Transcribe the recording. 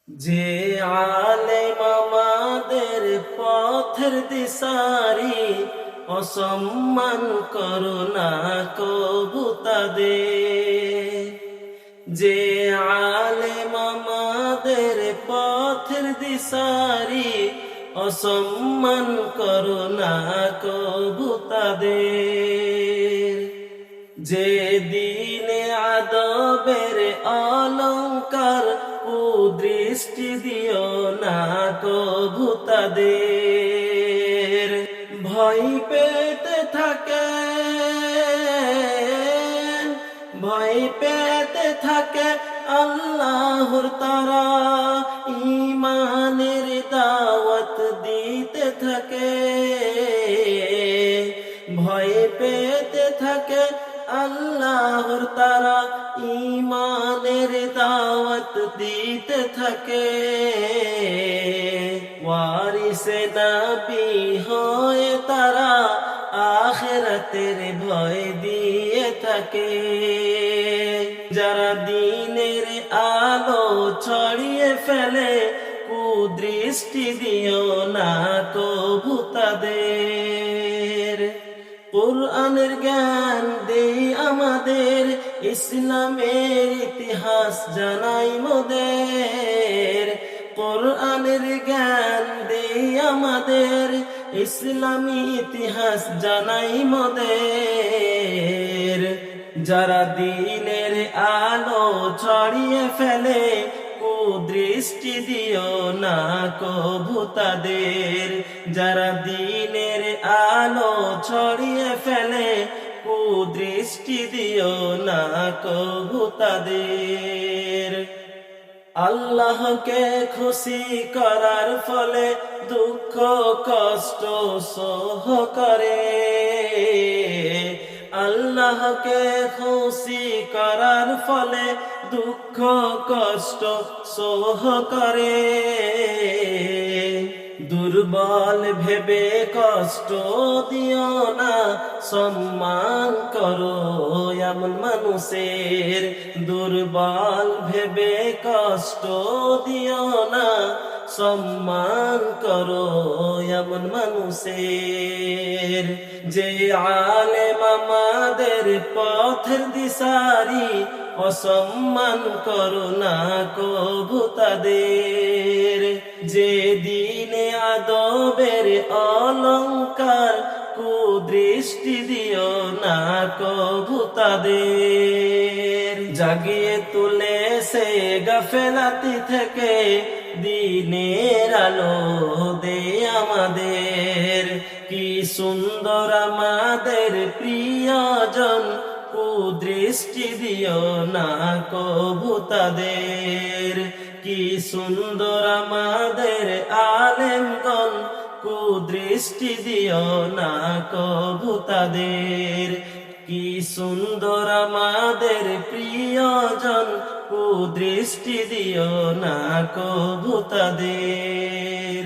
যে আলেম আমাদের পথের দিশারি, অসম্মান করো না কবু তাদের। যে আলেম আমাদের পথের দিশারি, অসম্মান করো না কবু তাদের। যে দিনে আদবের অলংকার, কুদৃষ্টি দিও না কবু তাদের। ভয় পেতে থাকে, ভয় পেতে থাকে আল্লাহর তারা, ঈমানের দাওয়াত দিতে থাকে। ভয় পেতে থাকে আল্লাহর তারা, ঈমানের দাওয়াত দিতে থাকে। ওয়ারিসে নবী হয়ে তারা আখিরাতের ভয় দিয়ে থাকে। যারা দিনের আলো ছড়িয়ে ফেলে, কুদৃষ্টি দিও না কবু তাদের। কুরআনের জ্ঞান দেই আমাদের, ইসলামের ইতিহাস জানাই মোদের। কুরআনের জ্ঞান দেই আমাদের, ইসলামী ইতিহাস জানাই মোদের। যারা দিনের আলো ছড়িয়ে ফেলে, কুদৃষ্টি দিও না কবু তাদের। যারা দিনের আলো ছড়িয়ে ফেলে, কুদৃষ্টি দিও না কবু তাদের। আল্লাহকে খুশি করার ফলে দুঃখ কষ্ট সহ করে। আল্লাহকে খুশি করার ফলে দুঃখ কষ্ট সহ করে। দুর্বল ভেবে কষ্ট দিও না, সম্মান করো এমন মানুষের। দুর্বল ভেবে কষ্ট দিও না, সম্মান করো এমন মানুষের। যে আলেম আমাদের পথের দিশারি, অসম্মান করো না কবু তাদের। যে দিনে আদবের অলংকার, কুদৃষ্টি দিও না কবু তাদের। জাগিয়ে তুলেছে গাফেলাতি থেকে, দিনের আলো দে আমাদের। কি সুন্দর আমাদের প্রিয়জন, কুদৃষ্টি দিও না কবু তাদের। কি সুন্দর আমাদের আলেমগণ, কুদৃষ্টি দিও না কবু তাদের। কি সুন্দর আমাদের প্রিয়জন, কুদৃষ্টি দিও না কবু তাদের।